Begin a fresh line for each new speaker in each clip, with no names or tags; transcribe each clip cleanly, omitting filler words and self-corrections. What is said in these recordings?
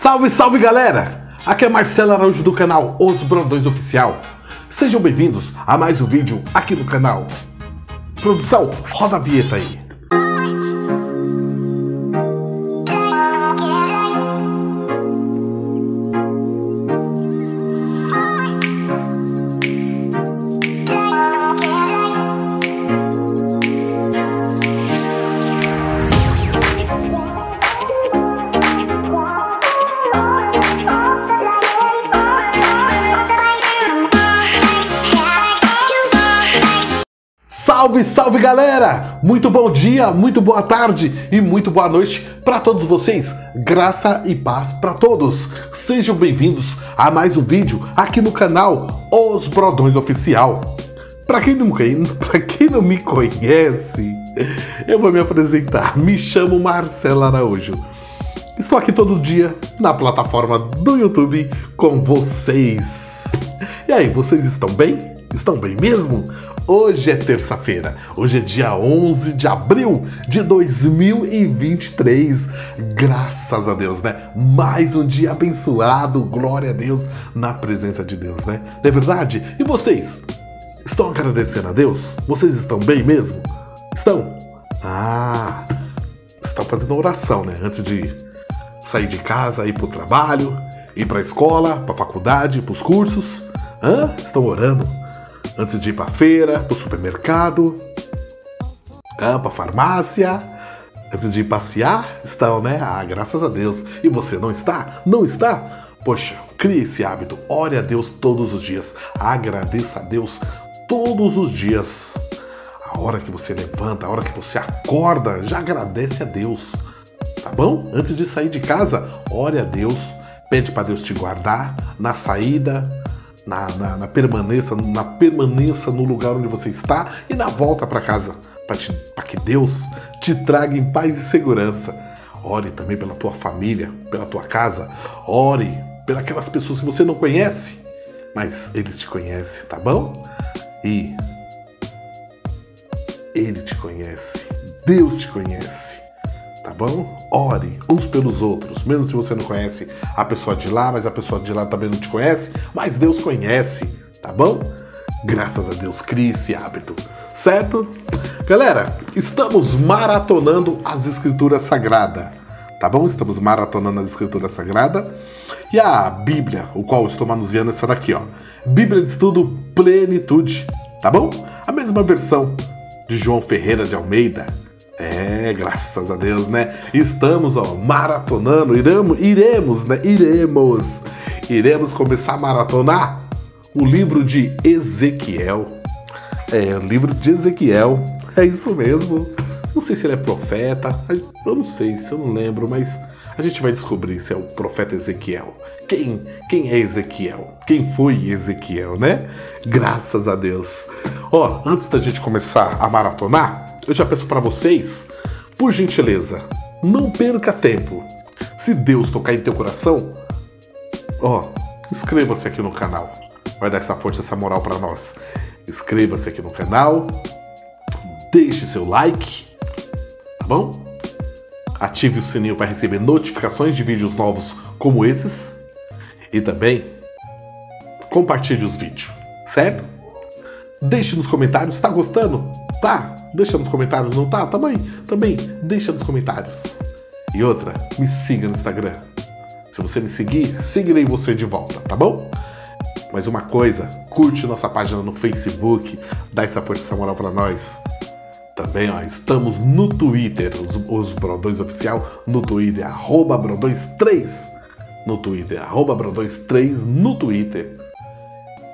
Salve, salve galera! Aqui é Marcelo Araújo do canal Os Brandões Oficial. Sejam bem-vindos a mais um vídeo aqui no canal. Produção, roda a vinheta aí. Salve, salve galera! Muito bom dia, muito boa tarde e muito boa noite para todos vocês. Graça e paz para todos. Sejam bem-vindos a mais um vídeo aqui no canal Os Brandões Oficial. Para quem não me conhece, eu vou me apresentar. Me chamo Marcelo Araújo. Estou aqui todo dia na plataforma do YouTube com vocês. E aí, vocês estão bem? Estão bem mesmo? Hoje é terça-feira, hoje é dia 11 de abril de 2023, graças a Deus, né? Mais um dia abençoado, glória a Deus, na presença de Deus, né? Não é verdade? E vocês? Estão agradecendo a Deus? Vocês estão bem mesmo? Estão? Estão fazendo oração, né? Antes de sair de casa, ir para o trabalho, ir para a escola, para a faculdade, para os cursos. Estão orando? Antes de ir para a feira, para o supermercado, para a farmácia, antes de ir passear, estão, né? Graças a Deus. E você não está? Não está? Poxa, crie esse hábito. Ore a Deus todos os dias. Agradeça a Deus todos os dias. A hora que você levanta, a hora que você acorda, já agradece a Deus. Tá bom? Antes de sair de casa, ore a Deus. Pede para Deus te guardar na saída, na permanência no lugar onde você está e na volta para casa, para que Deus te traga em paz e segurança. Ore também pela tua família, pela tua casa. Ore pelas pessoas que você não conhece, mas eles te conhecem, tá bom? E Ele te conhece, Deus te conhece. Tá bom? Ore uns pelos outros, mesmo se você não conhece a pessoa de lá, mas a pessoa de lá também não te conhece, mas Deus conhece, tá bom? Graças a Deus, crie esse hábito, certo? Galera, estamos maratonando as Escrituras Sagradas, tá bom? Estamos maratonando as Escrituras Sagradas e a Bíblia, o qual eu estou manuseando, essa daqui, ó, Bíblia de Estudo Plenitude, tá bom? A mesma versão de João Ferreira de Almeida. Graças a Deus, né? Estamos, maratonando, iremos começar a maratonar o livro de Ezequiel. O livro de Ezequiel, é isso mesmo. Não sei se ele é profeta, eu não sei, se eu não lembro, mas a gente vai descobrir se é o profeta Ezequiel. Quem é Ezequiel? Quem foi Ezequiel, né? Graças a Deus. Antes da gente começar a maratonar, eu já peço para vocês, por gentileza, não perca tempo. Se Deus tocar em teu coração, inscreva-se aqui no canal. Vai dar essa força, essa moral para nós. Inscreva-se aqui no canal, deixe seu like, tá bom? Ative o sininho para receber notificações de vídeos novos como esses. E também compartilhe os vídeos, certo? Deixe nos comentários, tá gostando? Tá? Deixa nos comentários, não tá? Também deixa nos comentários. E outra, me siga no Instagram. Se você me seguir, seguirei você de volta, tá bom? Mas uma coisa, curte nossa página no Facebook, dá essa força, essa moral pra nós. Também, estamos no Twitter, os Brandões Oficial, no Twitter, @Brandões3, no Twitter, @Brandões3 no Twitter.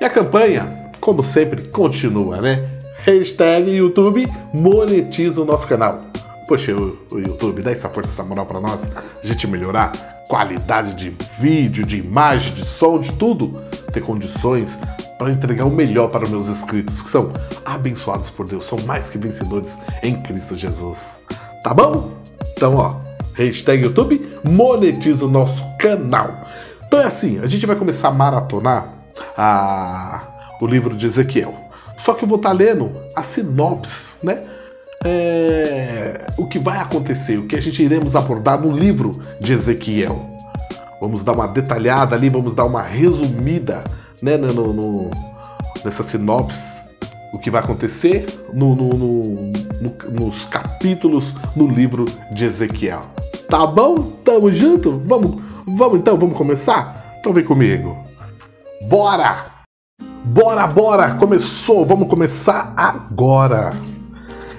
E a campanha, como sempre, continua, né? Hashtag YouTube monetiza o nosso canal. Poxa, o YouTube, dá essa força, essa moral pra nós, a gente melhorar qualidade de vídeo, de imagem, de som, de tudo. Ter condições para entregar o melhor para os meus inscritos, que são abençoados por Deus, são mais que vencedores em Cristo Jesus. Tá bom? Então, hashtag YouTube monetiza o nosso canal. Então é assim, a gente vai começar a maratonar o livro de Ezequiel. Só que eu vou estar lendo a sinopse, né? O que vai acontecer, o que a gente iremos abordar no livro de Ezequiel. Vamos dar uma detalhada ali, vamos dar uma resumida, né, nessa sinopse, o que vai acontecer nos capítulos no livro de Ezequiel. Tá bom? Tamo junto? Vamos então, vamos começar? Então vem comigo. Bora! Bora! Começou! Vamos começar agora!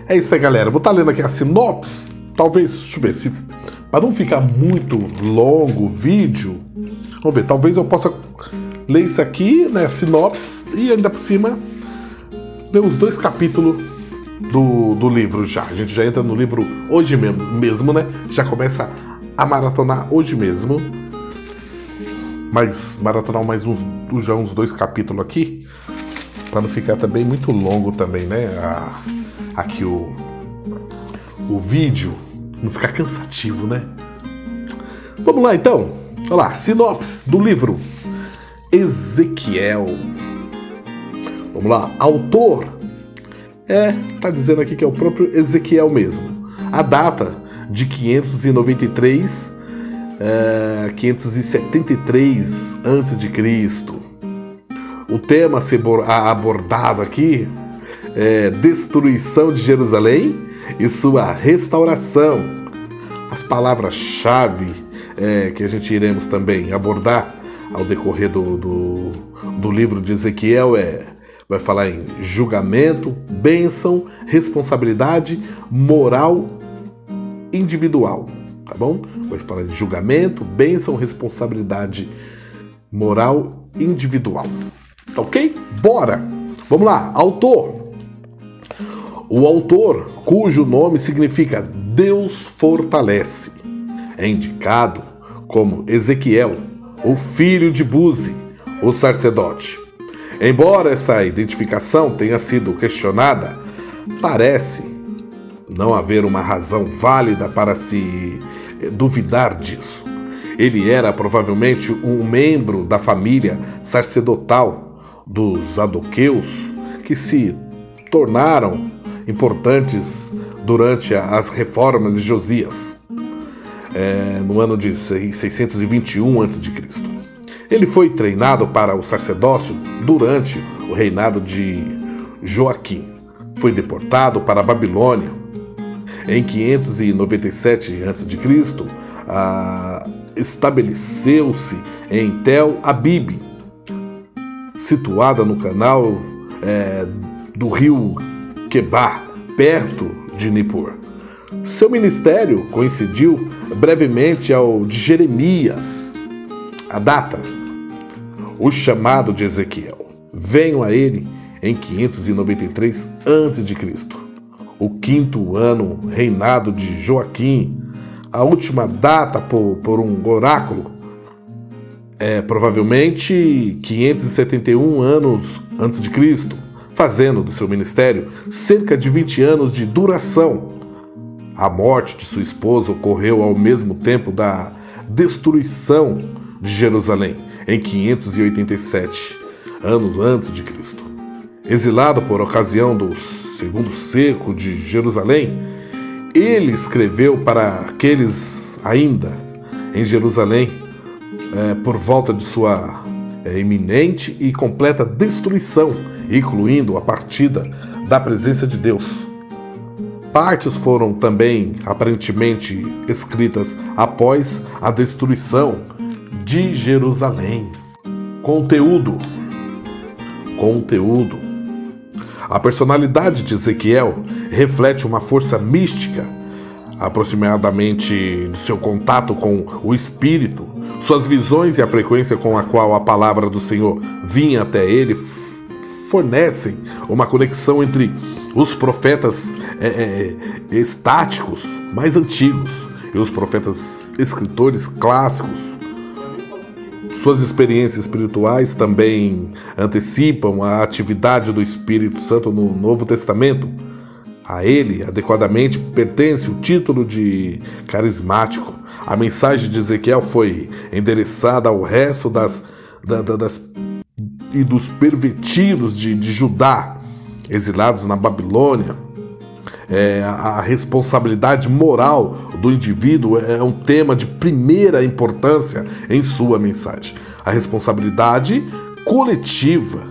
É isso aí, galera. Vou estar lendo aqui a sinopse. Talvez, deixa eu ver se... Para não ficar muito longo o vídeo, vamos ver, talvez eu possa ler isso aqui, né, sinopse, e ainda por cima ler os 2 capítulos do livro já. A gente já entra no livro hoje mesmo, né? Já começa a maratonar hoje mesmo. Mas maratonar mais uns 2 capítulos aqui, para não ficar também muito longo também, né? Aqui o vídeo não ficar cansativo, né? Vamos lá então. Olha lá, sinopse do livro Ezequiel. Vamos lá, autor tá dizendo aqui que é o próprio Ezequiel mesmo. A data de 573 a.C. O tema a ser abordado aqui é destruição de Jerusalém e sua restauração. As palavras-chave que a gente iremos também abordar ao decorrer do livro de Ezequiel vai falar em julgamento, bênção, responsabilidade, moral individual, tá bom? Vai falar de julgamento, bênção, responsabilidade, moral individual. Tá ok? Bora! Vamos lá, autor. O autor, cujo nome significa Deus fortalece, é indicado como Ezequiel, o filho de Buzi, o sacerdote. Embora essa identificação tenha sido questionada, parece não haver uma razão válida para se duvidar disso. Ele era provavelmente um membro da família sacerdotal dos Saduqueus, que se tornaram importantes durante as reformas de Josias, no ano de 621 a.C. Ele foi treinado para o sacerdócio durante o reinado de Joaquim. Foi deportado para a Babilônia. Em 597 a.C., estabeleceu-se em Tel Abib, situada no canal do rio Quebar, perto de Nippur. Seu ministério coincidiu brevemente ao de Jeremias. A data, o chamado de Ezequiel, veio a ele em 593 a.C., o 5º ano reinado de Joaquim. A última data por um oráculo provavelmente 571 anos antes de Cristo, fazendo do seu ministério cerca de 20 anos de duração. A morte de sua esposa ocorreu ao mesmo tempo da destruição de Jerusalém, em 587 anos antes de Cristo. Exilado por ocasião do segundo cerco de Jerusalém, ele escreveu para aqueles ainda em Jerusalém por volta de sua iminente e completa destruição, incluindo a partida da presença de Deus. Partes foram também aparentemente escritas após a destruição de Jerusalém. Conteúdo. A personalidade de Ezequiel reflete uma força mística, aproximadamente de seu contato com o Espírito. Suas visões e a frequência com a qual a palavra do Senhor vinha até ele fornecem uma conexão entre os profetas estáticos mais antigos e os profetas escritores clássicos. Suas experiências espirituais também antecipam a atividade do Espírito Santo no Novo Testamento. A ele, adequadamente, pertence o título de carismático. A mensagem de Ezequiel foi endereçada ao resto dos pervertidos de Judá, exilados na Babilônia. A responsabilidade moral do indivíduo é um tema de primeira importância em sua mensagem. A responsabilidade coletiva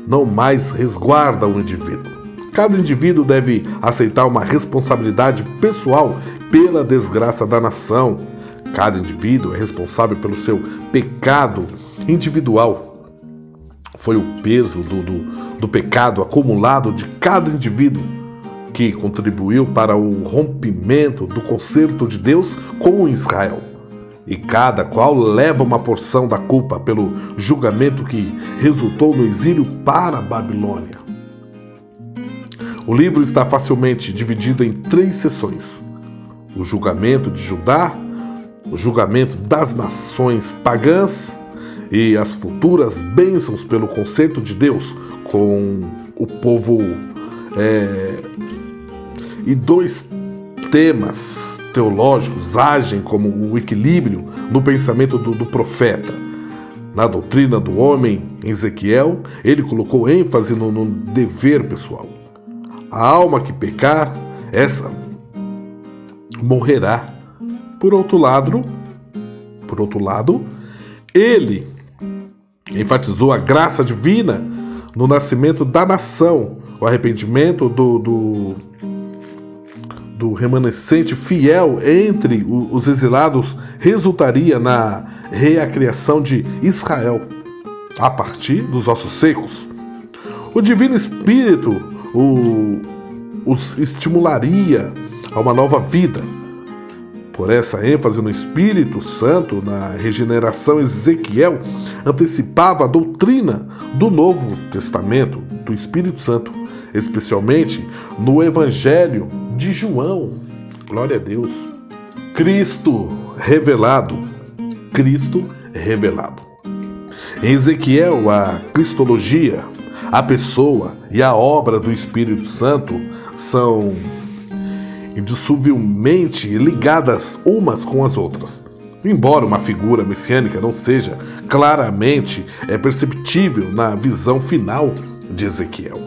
não mais resguarda o indivíduo. Cada indivíduo deve aceitar uma responsabilidade pessoal pela desgraça da nação. Cada indivíduo é responsável pelo seu pecado individual. Foi o peso do pecado acumulado de cada indivíduo que contribuiu para o rompimento do concerto de Deus com Israel. E cada qual leva uma porção da culpa pelo julgamento que resultou no exílio para a Babilônia. O livro está facilmente dividido em 3 seções: o julgamento de Judá, o julgamento das nações pagãs e as futuras bênçãos pelo concerto de Deus com o povo. E 2 temas teológicos agem como o equilíbrio no pensamento do profeta. Na doutrina do homem, em Ezequiel, ele colocou ênfase no dever pessoal. A alma que pecar, essa morrerá. Por outro lado, ele enfatizou a graça divina no nascimento da nação. O arrependimento do remanescente fiel entre os exilados resultaria na recriação de Israel a partir dos ossos secos. O Divino Espírito os estimularia a uma nova vida. Por essa ênfase no Espírito Santo, na regeneração, Ezequiel antecipava a doutrina do Novo Testamento, do Espírito Santo, especialmente no Evangelho de João. Glória a Deus. Cristo revelado. Em Ezequiel, a cristologia, a pessoa e a obra do Espírito Santo são indissoluvelmente ligadas umas com as outras. Embora uma figura messiânica não seja claramente perceptível na visão final de Ezequiel.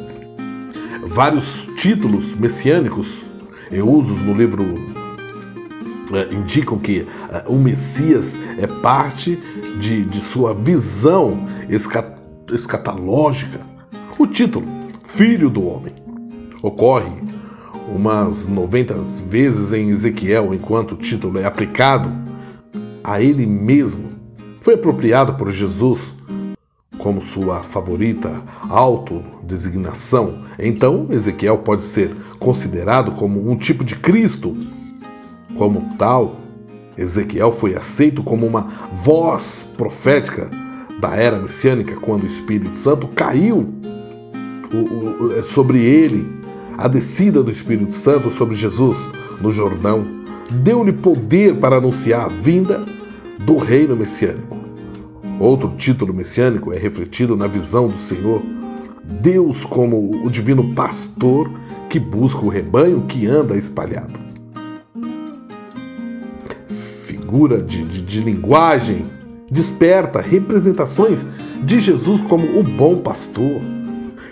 Vários títulos messiânicos em usos no livro indicam que o Messias é parte de sua visão escatológica. O título, Filho do Homem, ocorre umas 90 vezes em Ezequiel, enquanto o título é aplicado a ele mesmo. Foi apropriado por Jesus como sua favorita autodesignação. Então, Ezequiel pode ser considerado como um tipo de Cristo. Como tal, Ezequiel foi aceito como uma voz profética da era messiânica quando o Espírito Santo caiu sobre ele. A descida do Espírito Santo sobre Jesus no Jordão deu-lhe poder para anunciar a vinda do reino messiânico. Outro título messiânico é refletido na visão do Senhor, Deus como o divino pastor que busca o rebanho que anda espalhado. Figura de linguagem desperta representações de Jesus como o bom pastor.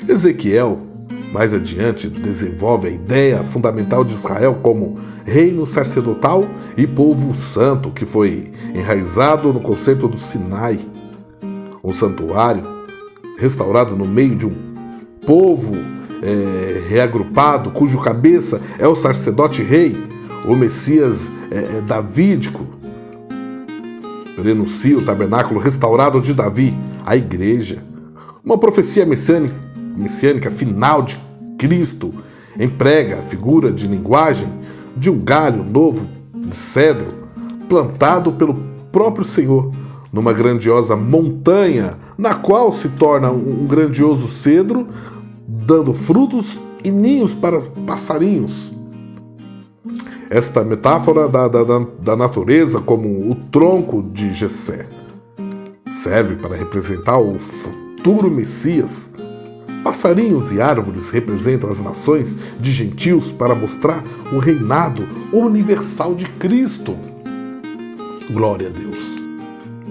Ezequiel, mais adiante, desenvolve a ideia fundamental de Israel como reino sacerdotal e povo santo, que foi enraizado no conceito do Sinai. Um santuário restaurado no meio de um povo reagrupado, cujo cabeça é o sacerdote rei, o Messias davídico. Prenuncia o tabernáculo restaurado de Davi, a igreja. Uma profecia messiânica final de Cristo emprega a figura de linguagem de um galho novo de cedro plantado pelo próprio Senhor numa grandiosa montanha, na qual se torna um grandioso cedro, dando frutos e ninhos para passarinhos. Esta metáfora da natureza como o tronco de Jessé serve para representar o futuro Messias. Passarinhos e árvores representam as nações de gentios para mostrar o reinado universal de Cristo. Glória a Deus.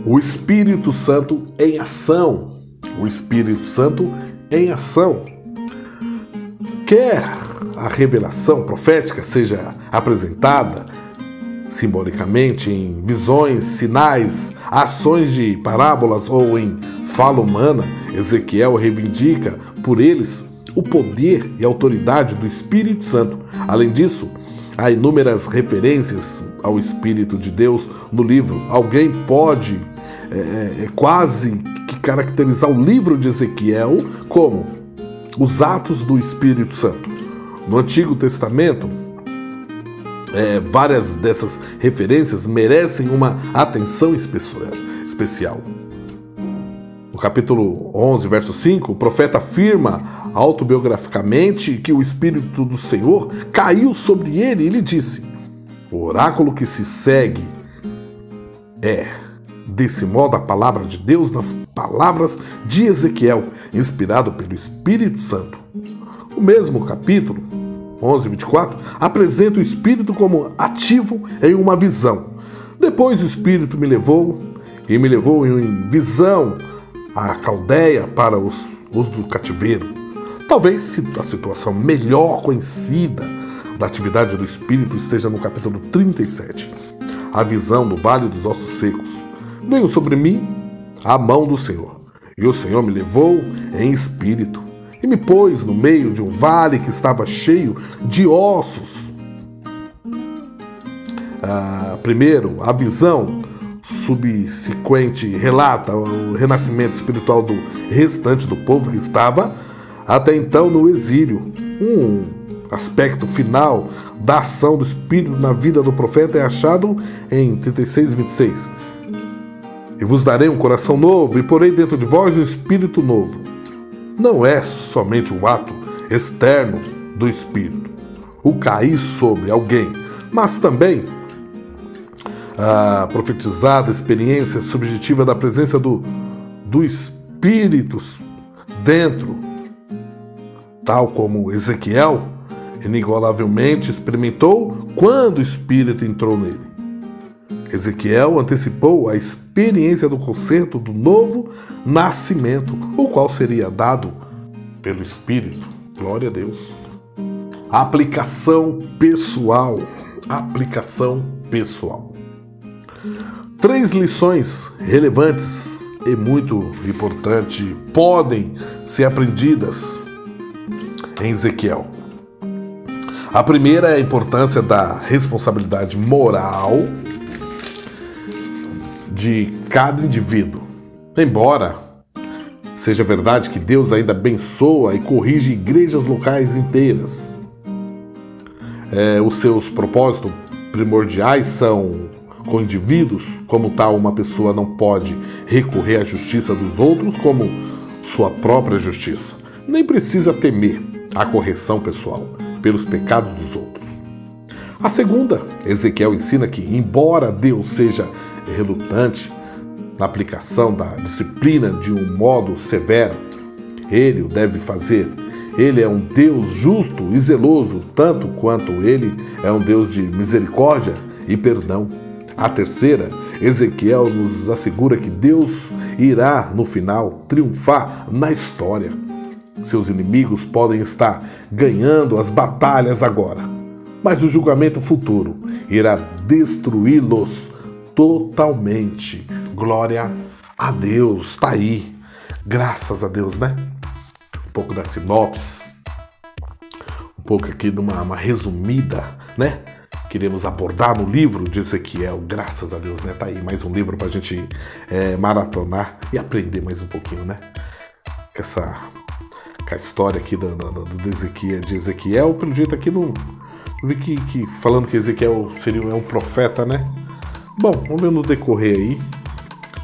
O Espírito Santo em ação. O Espírito Santo em ação. Quer a revelação profética seja apresentada simbolicamente em visões, sinais, ações de parábolas ou em fala humana, Ezequiel reivindica por eles o poder e autoridade do Espírito Santo. Além disso, há inúmeras referências ao Espírito de Deus no livro. Alguém pode quase que caracterizar o livro de Ezequiel como os atos do Espírito Santo. No Antigo Testamento, várias dessas referências merecem uma atenção especial. No capítulo 11, verso 5, o profeta afirma autobiograficamente que o Espírito do Senhor caiu sobre ele e lhe disse: o oráculo que se segue desse modo, a palavra de Deus nas palavras de Ezequiel, inspirado pelo Espírito Santo. O mesmo capítulo 11, 24, apresenta o Espírito como ativo em uma visão. Depois o Espírito me levou em visão à Caldeia para os do cativeiro. Talvez a situação melhor conhecida da atividade do Espírito esteja no capítulo 37. A visão do Vale dos Ossos Secos. Veio sobre mim a mão do Senhor, e o Senhor me levou em espírito, e me pôs no meio de um vale que estava cheio de ossos. Primeiro, a visão subsequente relata o renascimento espiritual do restante do povo que estava até então no exílio. Um aspecto final da ação do Espírito na vida do profeta é achado em 36 e 26. E vos darei um coração novo, e porei dentro de vós um espírito novo. Não é somente um ato externo do Espírito, o cair sobre alguém, mas também a profetizada experiência subjetiva da presença do Espírito dentro, tal como Ezequiel inigualavelmente experimentou quando o Espírito entrou nele. Ezequiel antecipou a experiência do concerto do novo nascimento, o qual seria dado pelo Espírito. Glória a Deus. Aplicação pessoal. Aplicação pessoal. 3 lições relevantes e muito importantes podem ser aprendidas em Ezequiel. A primeira é a importância da responsabilidade moral de cada indivíduo. Embora seja verdade que Deus ainda abençoa e corrige igrejas locais inteiras, os seus propósitos primordiais são com indivíduos. Como tal, uma pessoa não pode recorrer à justiça dos outros como sua própria justiça, nem precisa temer a correção pessoal pelos pecados dos outros. A segunda, Ezequiel ensina que, embora Deus seja relutante na aplicação da disciplina de um modo severo, ele o deve fazer. Ele é um Deus justo e zeloso, tanto quanto ele é um Deus de misericórdia e perdão. A terceira, Ezequiel nos assegura que Deus irá, no final, triunfar na história. Seus inimigos podem estar ganhando as batalhas agora, mas o julgamento futuro irá destruí-los totalmente. Glória a Deus. Tá aí. Graças a Deus, né? Um pouco da sinopse, um pouco aqui de uma resumida, né? Queremos abordar no livro de Ezequiel. Graças a Deus, né? Tá aí mais um livro pra gente maratonar e aprender mais um pouquinho, né? Com a história aqui de Ezequiel. Pelo jeito aqui não vi que falando que Ezequiel é um profeta, né? Bom, vamos ver no decorrer aí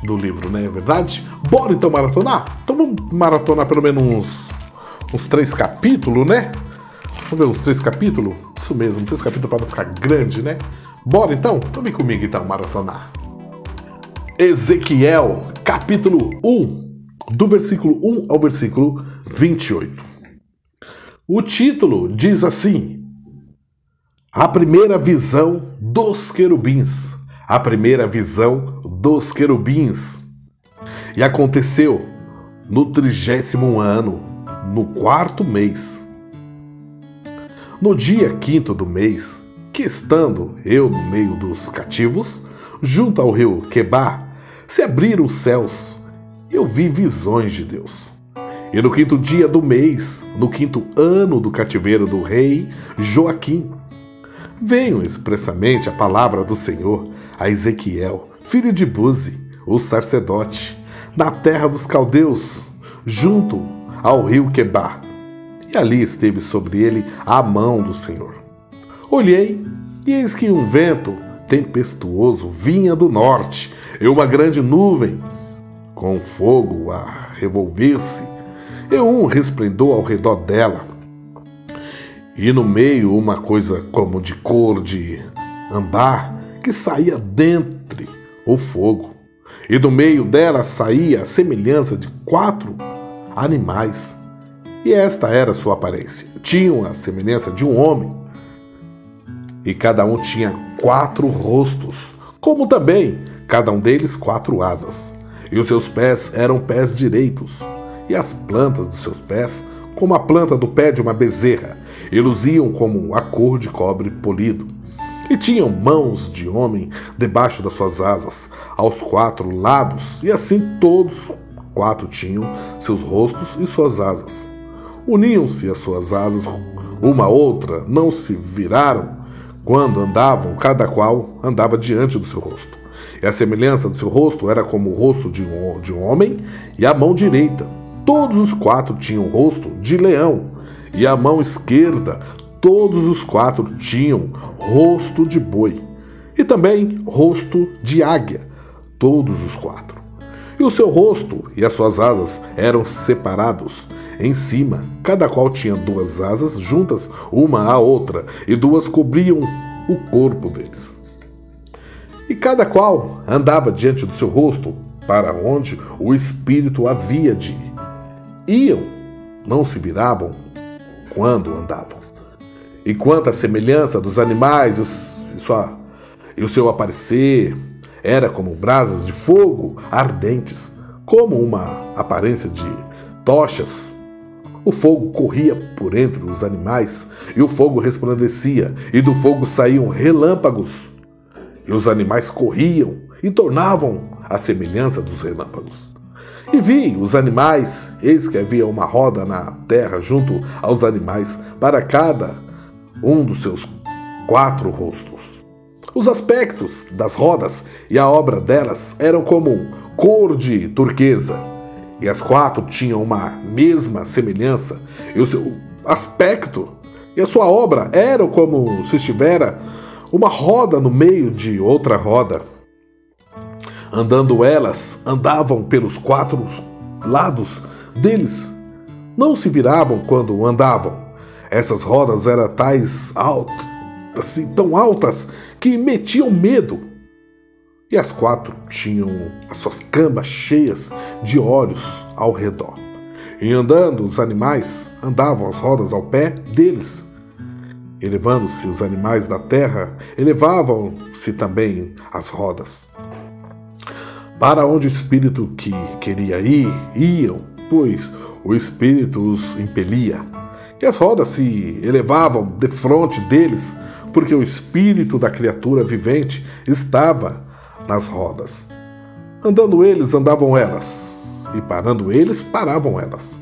do livro, né? É verdade? Bora então maratonar? Então vamos maratonar pelo menos uns 3 capítulos, né? Vamos ver uns 3 capítulos? Isso mesmo, 3 capítulos para não ficar grande, né? Bora então? Então vem comigo então maratonar. Ezequiel, capítulo 1, do versículo 1 ao versículo 28. O título diz assim: A primeira visão dos querubins. A primeira visão dos querubins. E aconteceu no 30º ano, no 4º mês, No dia 5º do mês, que estando eu no meio dos cativos, junto ao rio Quebar, se abriram os céus, e eu vi visões de Deus. E no 5º dia do mês, no 5º ano do cativeiro do rei Joaquim, veio expressamente a palavra do Senhor a Ezequiel, filho de Buzi, o sacerdote, na terra dos caldeus, junto ao rio Quebar. E ali esteve sobre ele a mão do Senhor. Olhei, e eis que um vento tempestuoso vinha do norte, e uma grande nuvem, com fogo a revolver-se, e um resplendor ao redor dela. E no meio uma coisa como de cor de âmbar, que saía dentre o fogo. E do meio dela saía a semelhança de 4 animais. E esta era sua aparência. Tinham a semelhança de um homem. E cada um tinha 4 rostos, como também cada um deles 4 asas. E os seus pés eram pés direitos, e as plantas dos seus pés como a planta do pé de uma bezerra, e luziam como a cor de cobre polido. E tinham mãos de homem debaixo das suas asas, aos 4 lados, e assim todos 4 tinham seus rostos e suas asas. Uniam-se as suas asas uma à outra, não se viraram quando andavam, cada qual andava diante do seu rosto. E a semelhança do seu rosto era como o rosto de um homem, e a mão direita. Todos os 4 tinham o rosto de leão, e a mão esquerda, todos os 4 tinham rosto de boi, e também rosto de águia, todos os 4. E o seu rosto e as suas asas eram separados. Em cima, cada qual tinha 2 asas juntas uma à outra, e 2 cobriam o corpo deles. E cada qual andava diante do seu rosto, para onde o Espírito havia de ir. Iam, não se viravam quando andavam. E quanto à semelhança dos animais e o seu aparecer, era como brasas de fogo ardentes, como uma aparência de tochas. O fogo corria por entre os animais, e o fogo resplandecia, e do fogo saíam relâmpagos. E os animais corriam e tornavam a semelhança dos relâmpagos. E vi os animais, eis que havia uma roda na terra junto aos animais, para cada um dos seus 4 rostos. Os aspectos das rodas e a obra delas eram como cor de turquesa, e as 4 tinham uma mesma semelhança, e o seu aspecto e a sua obra eram como se estivera uma roda no meio de outra roda. Andando elas, andavam pelos 4 lados deles, não se viravam quando andavam. Essas rodas eram tão altas, que metiam medo. E as 4 tinham as suas cambas cheias de olhos ao redor. E andando os animais, andavam as rodas ao pé deles. Elevando-se os animais da terra, elevavam-se também as rodas. Para onde o Espírito que queria ir, iam, pois o Espírito os impelia. E as rodas se elevavam defronte deles, porque o Espírito da criatura vivente estava nas rodas. Andando eles, andavam elas, e parando eles, paravam elas.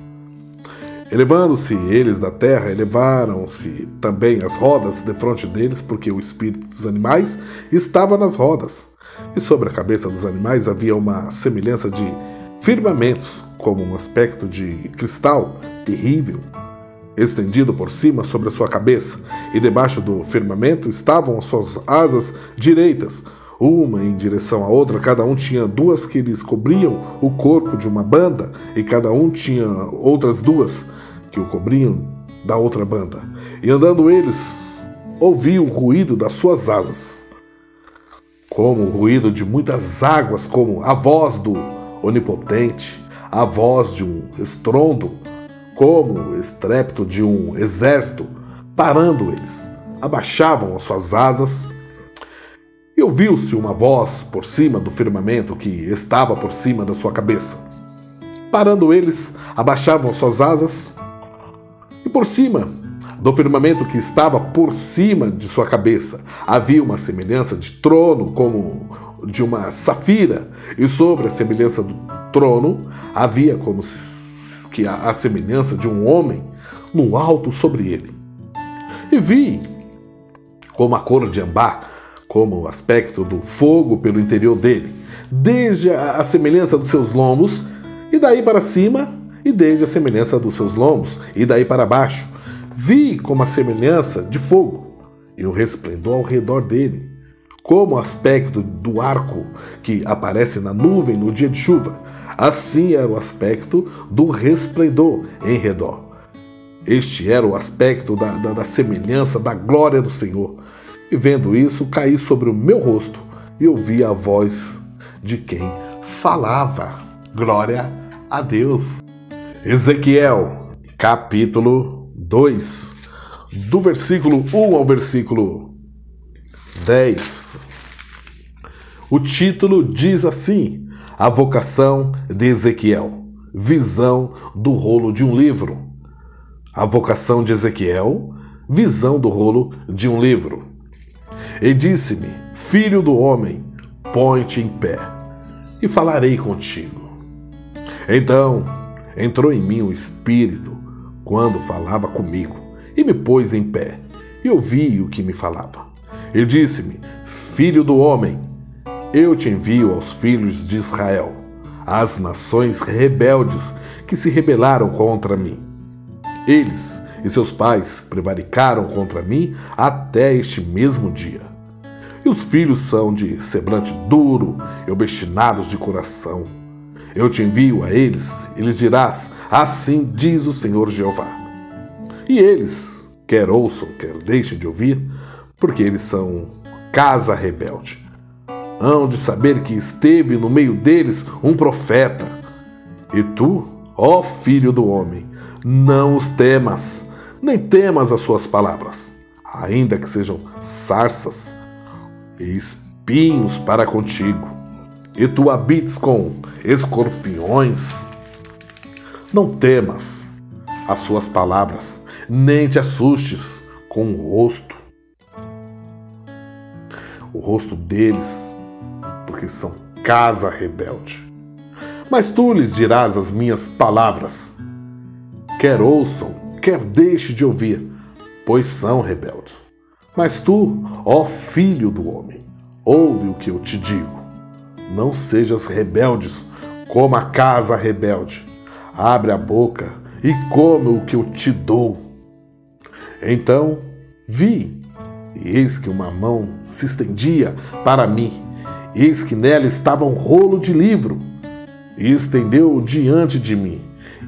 Elevando-se eles da terra, elevaram-se também as rodas defronte deles, porque o espírito dos animais estava nas rodas. E sobre a cabeça dos animais havia uma semelhança de firmamentos, como um aspecto de cristal terrível, estendido por cima sobre a sua cabeça, e debaixo do firmamento estavam as suas asas direitas, uma em direção à outra. Cada um tinha 2 que lhes cobriam o corpo de uma banda, e cada um tinha outras 2 que o cobriam da outra banda. E andando eles, ouviam o ruído das suas asas, como o ruído de muitas águas, como a voz do Onipotente, a voz de um estrondo, como o estrépito de um exército. Parando eles, abaixavam as suas asas, e ouviu-se uma voz por cima do firmamento que estava por cima da sua cabeça. Parando eles, abaixavam as suas asas, e por cima Do firmamento que estava por cima de sua cabeça havia uma semelhança de trono como de uma safira, e sobre a semelhança do trono havia como que a semelhança de um homem no alto sobre ele. E vi como a cor de ambá, como o aspecto do fogo pelo interior dele, desde a semelhança dos seus lombos, e daí para cima, e desde a semelhança dos seus lombos, e daí para baixo. Vi como a semelhança de fogo, e o resplendor ao redor dele, como o aspecto do arco que aparece na nuvem no dia de chuva. Assim era o aspecto do resplendor em redor. Este era o aspecto da semelhança da glória do Senhor. E vendo isso, caí sobre o meu rosto e ouvi a voz de quem falava. Glória a Deus. Ezequiel, capítulo 2, do versículo 1 ao versículo 10. O título diz assim: A vocação de Ezequiel, visão do rolo de um livro. A vocação de Ezequiel, visão do rolo de um livro. E disse-me: Filho do homem, põe-te em pé, e falarei contigo. Então entrou em mim o Espírito quando falava comigo, e me pôs em pé, e ouvi o que me falava. E disse-me: Filho do homem, eu te envio aos filhos de Israel, às nações rebeldes que se rebelaram contra mim. Eles e seus pais prevaricaram contra mim até este mesmo dia. E os filhos são de semblante duro e obstinados de coração. Eu te envio a eles, e lhes dirás: assim diz o Senhor Jeová. E eles, quer ouçam, quer deixem de ouvir, porque eles são casa rebelde. Hão de saber que esteve no meio deles um profeta. E tu, ó filho do homem, não os temas, nem temas as suas palavras, ainda que sejam sarças e espinhos para contigo, e tu habites com escorpiões. Não temas as suas palavras, nem te assustes com o rosto deles, porque são casa rebelde. Mas tu lhes dirás as minhas palavras, quer ouçam, quer deixe de ouvir, pois são rebeldes. Mas tu, ó filho do homem, ouve o que eu te digo. Não sejas rebeldes como a casa rebelde. Abre a boca e come o que eu te dou. Então vi, e eis que uma mão se estendia para mim. Eis que nela estava um rolo de livro, e estendeu-o diante de mim.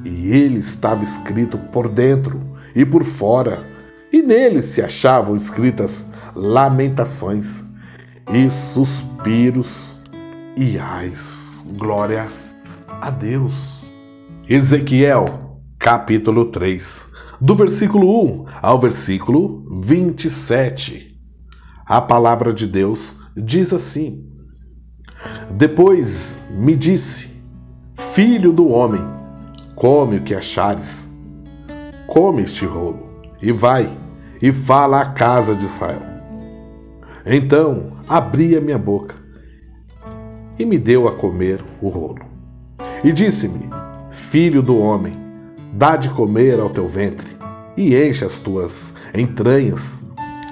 E ele estava escrito por dentro e por fora, e nele se achavam escritas lamentações e suspiros e ais. Glória a Deus. Ezequiel, capítulo 3, do versículo 1 ao versículo 27. A palavra de Deus diz assim: Depois me disse: Filho do homem, come o que achares. Come este rolo, e vai, e fala à casa de Israel. Então abri a minha boca, e me deu a comer o rolo. E disse-me: Filho do homem, dá de comer ao teu ventre, e enche as tuas entranhas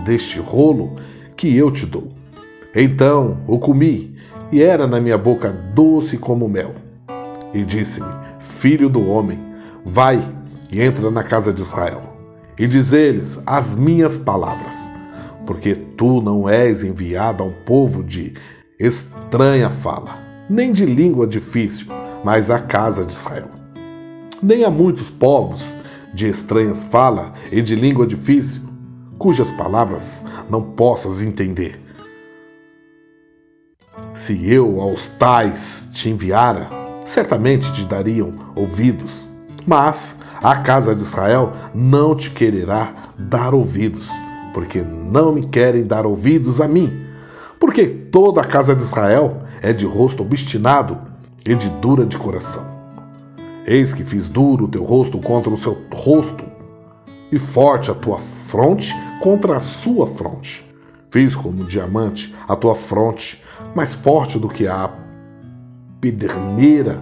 deste rolo que eu te dou. Então o comi, e era na minha boca doce como mel. E disse-me: Filho do homem, vai e entra na casa de Israel, e diz-lhes as minhas palavras, porque tu não és enviado a um povo de estranha fala, nem de língua difícil, mas à casa de Israel. Nem a muitos povos de estranhas fala e de língua difícil, cujas palavras não possas entender. Se eu aos tais te enviara, certamente te dariam ouvidos, mas a casa de Israel não te quererá dar ouvidos, porque não me querem dar ouvidos a mim, porque toda a casa de Israel é de rosto obstinado e de dura de coração. Eis que fiz duro o teu rosto contra o seu rosto, e forte a tua fronte contra a sua fronte. Fiz como diamante a tua fronte, mais forte do que a pederneira.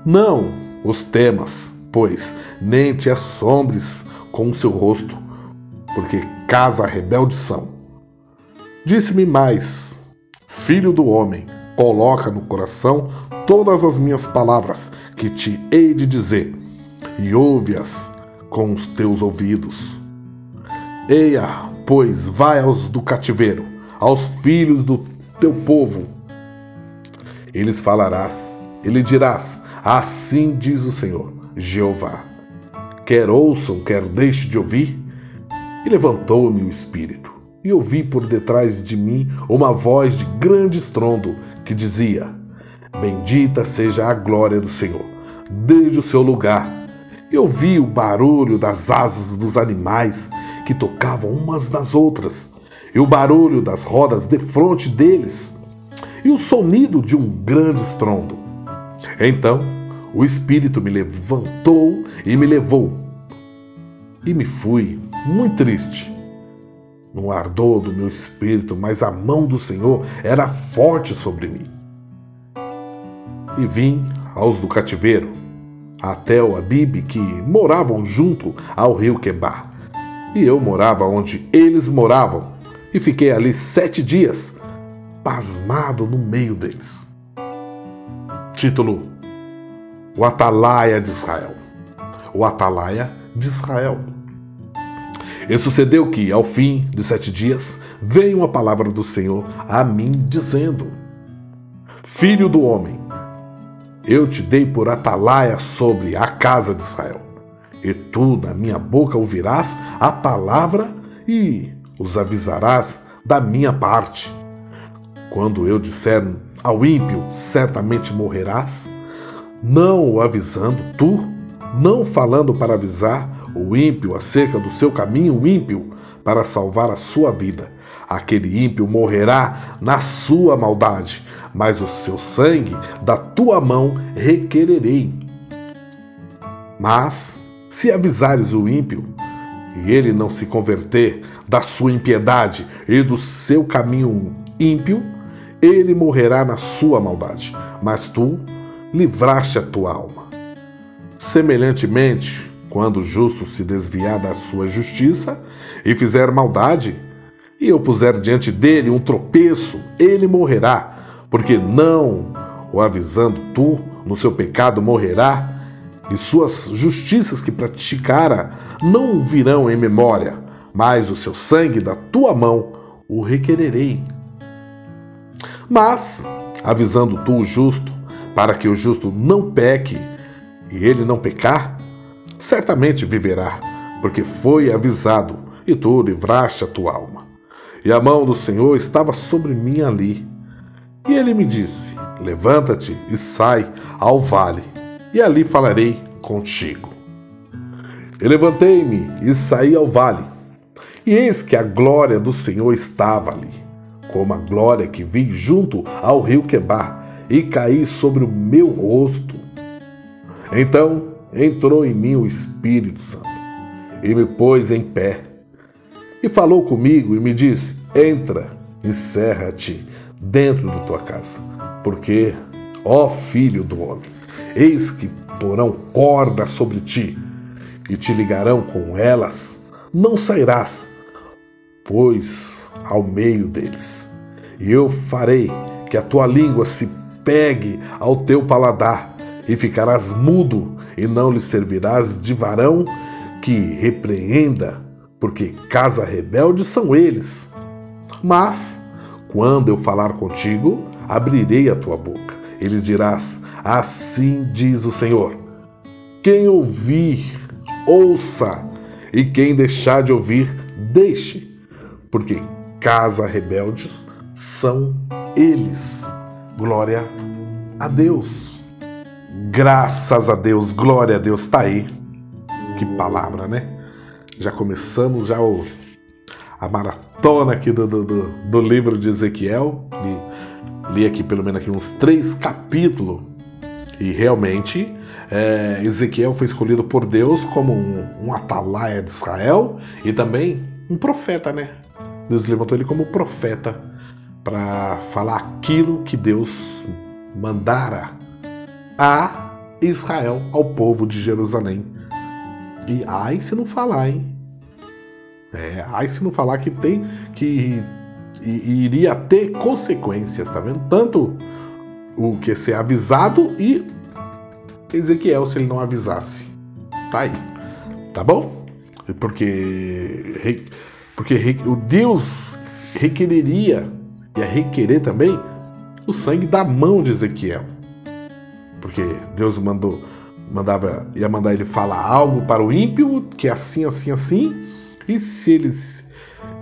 Não os temas, pois nem te assombres com o seu rosto, porque casa rebelde são. Disse-me mais: filho do homem, coloca no coração todas as minhas palavras que te hei de dizer, e ouve-as com os teus ouvidos. Eia, pois, vai aos do cativeiro, aos filhos do teu povo. Eles falarás, e lhe dirás: assim diz o Senhor, Jeová. Quer ouçam, quer deixe de ouvir. E levantou-me o espírito, e ouvi por detrás de mim uma voz de grande estrondo que dizia: bendita seja a glória do Senhor, desde o seu lugar. E ouvi o barulho das asas dos animais que tocavam umas nas outras, e o barulho das rodas defronte deles, e o sonido de um grande estrondo. Então o Espírito me levantou e me levou, e me fui muito triste no ardor do meu espírito, mas a mão do Senhor era forte sobre mim. E vim aos do cativeiro, até o Abibe, que moravam junto ao rio Quebar. E eu morava onde eles moravam, e fiquei ali 7 dias, pasmado no meio deles. Título: O Atalaia de Israel. O Atalaia de Israel. E sucedeu que, ao fim de 7 dias, veio uma palavra do Senhor a mim, dizendo: filho do homem, eu te dei por atalaia sobre a casa de Israel, e tu da minha boca ouvirás a palavra e os avisarás da minha parte. Quando eu disser ao ímpio, certamente morrerás, não o avisando tu, não falando para avisar o ímpio acerca do seu caminho ímpio, para salvar a sua vida. Aquele ímpio morrerá na sua maldade, mas o seu sangue da tua mão requererei. Mas, se avisares o ímpio, e ele não se converter da sua impiedade e do seu caminho ímpio, ele morrerá na sua maldade, mas tu livraste a tua alma. Semelhantemente, quando o justo se desviar da sua justiça e fizer maldade, e eu puser diante dele um tropeço, ele morrerá, porque não o avisando tu no seu pecado morrerá, e suas justiças que praticara não virão em memória, mas o seu sangue da tua mão o requererei. Mas, avisando tu o justo, para que o justo não peque, e ele não pecar, certamente viverá, porque foi avisado, e tu livraste a tua alma. E a mão do Senhor estava sobre mim ali. E ele me disse: levanta-te e sai ao vale, e ali falarei contigo. E levantei-me e saí ao vale, e eis que a glória do Senhor estava ali, como a glória que vi junto ao rio Quebar, e caí sobre o meu rosto. Então entrou em mim o Espírito Santo, e me pôs em pé, e falou comigo e me disse: entra, encerra-te dentro da tua casa, porque, ó filho do homem, eis que porão cordas sobre ti, e te ligarão com elas, não sairás, pois ao meio deles. E eu farei que a tua língua se pegue ao teu paladar, e ficarás mudo, e não lhe servirás de varão que repreenda, porque casa rebelde são eles. Mas, quando eu falar contigo, abrirei a tua boca, e lhes dirás: assim diz o Senhor. Quem ouvir, ouça, e quem deixar de ouvir, deixe, porque casa rebeldes são eles. Glória a Deus. Graças a Deus, glória a Deus. Tá aí. Que palavra, né? Já começamos a maratona aqui do livro de Ezequiel. Li aqui pelo menos aqui uns 3 capítulos. E realmente, Ezequiel foi escolhido por Deus como um atalaia de Israel e também um profeta, né? Deus levantou ele como profeta para falar aquilo que Deus mandara a Israel, ao povo de Jerusalém. E ai se não falar, hein? Ai se não falar que iria ter consequências, tá vendo? Tanto o que ser avisado e Ezequiel se ele não avisasse. Tá aí. Tá bom? Porque o Deus requereria, ia requerer também, o sangue da mão de Ezequiel. Porque Deus ia mandar ele falar algo para o ímpio, que é assim, assim, assim,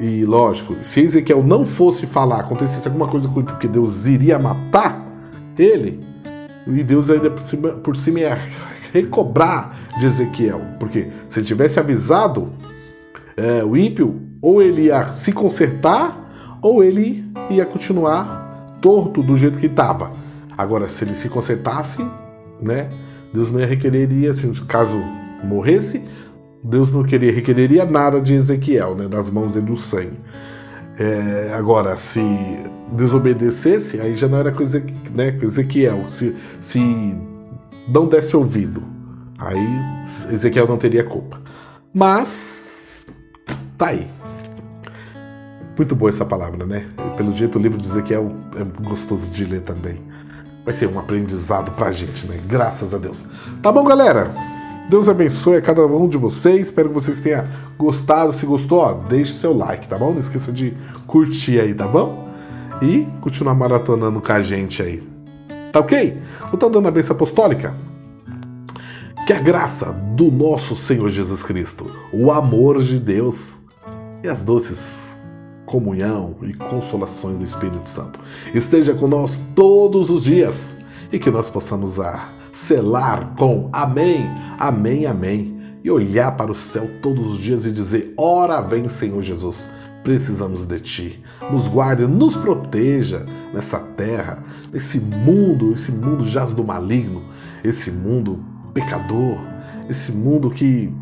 e lógico, se Ezequiel não fosse falar, acontecesse alguma coisa com ele, porque Deus iria matar ele, e Deus ainda por cima ia recobrar de Ezequiel, porque se ele tivesse avisado o ímpio, ou ele ia se consertar, ou ele ia continuar torto do jeito que estava. Agora, se ele se consertasse, né, Deus não ia requereria, assim, caso morresse, Deus não requereria nada de Ezequiel, né, das mãos dele do sangue. Agora, se desobedecesse, aí já não era com Ezequiel. Se não desse ouvido, aí Ezequiel não teria culpa. Mas, tá aí. Muito boa essa palavra, né? Pelo jeito, o livro de Ezequiel é gostoso de ler também. Vai ser um aprendizado pra gente, né? Graças a Deus. Tá bom, galera? Deus abençoe a cada um de vocês. Espero que vocês tenham gostado. Se gostou, ó, deixe seu like, tá bom? Não esqueça de curtir aí, tá bom? E continuar maratonando com a gente aí. Tá ok? Então, dando a bênção apostólica. Que a graça do nosso Senhor Jesus Cristo, o amor de Deus e as doces comunhão e consolações do Espírito Santo esteja conosco todos os dias e que nós possamos selar com amém, amém, amém e olhar para o céu todos os dias e dizer: ora vem, Senhor Jesus, precisamos de Ti. Nos guarde, nos proteja nessa terra, esse mundo jaz do maligno, esse mundo pecador, esse mundo que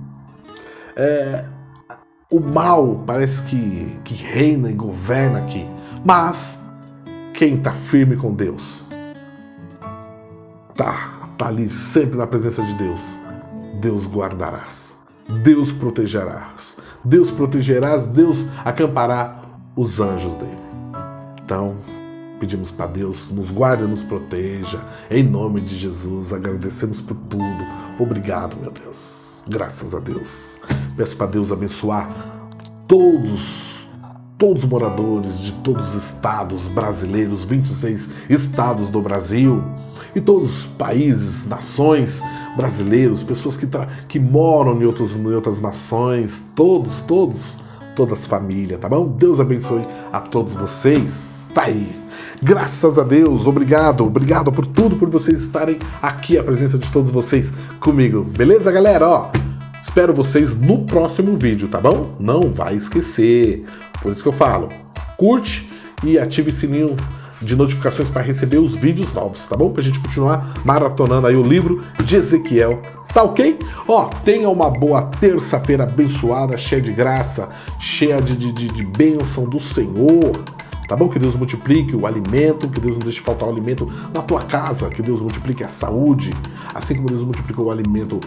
o mal parece que reina e governa aqui. Mas quem está firme com Deus, tá ali sempre na presença de Deus. Deus guardarás, Deus protegerás, Deus acampará os anjos dele. Então, pedimos para Deus, nos guarde, nos proteja, em nome de Jesus. Agradecemos por tudo. Obrigado, meu Deus. Graças a Deus. Peço para Deus abençoar todos os moradores de todos os estados brasileiros, 26 estados do Brasil, e todos os países, nações brasileiros, pessoas que moram em outras nações, todas as famílias, tá bom? Deus abençoe a todos vocês. Tá aí. Graças a Deus, obrigado por tudo, por vocês estarem aqui, a presença de todos vocês comigo. Beleza, galera? Ó, espero vocês no próximo vídeo, tá bom? Não vai esquecer. Por isso que eu falo, curte e ative o sininho de notificações para receber os vídeos novos, tá bom? Pra gente continuar maratonando aí o livro de Ezequiel. Tá ok? Ó, tenha uma boa terça-feira abençoada, cheia de graça, cheia de bênção do Senhor. Tá bom? Que Deus multiplique o alimento, que Deus não deixe faltar o alimento na tua casa, que Deus multiplique a saúde, assim como Deus multiplicou o alimento,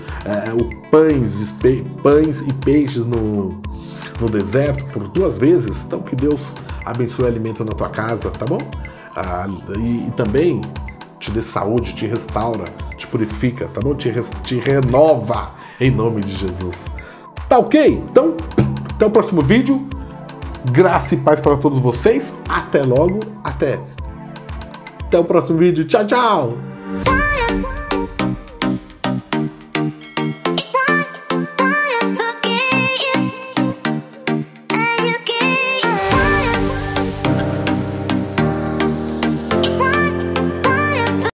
pães e peixes no deserto por 2 vezes. Então que Deus abençoe o alimento na tua casa, tá bom? E também te dê saúde, te restaura, te purifica, tá bom? Te renova em nome de Jesus. Tá ok? Então, até o próximo vídeo. Graça e paz para todos vocês. Até logo. Até o próximo vídeo. Tchau, tchau.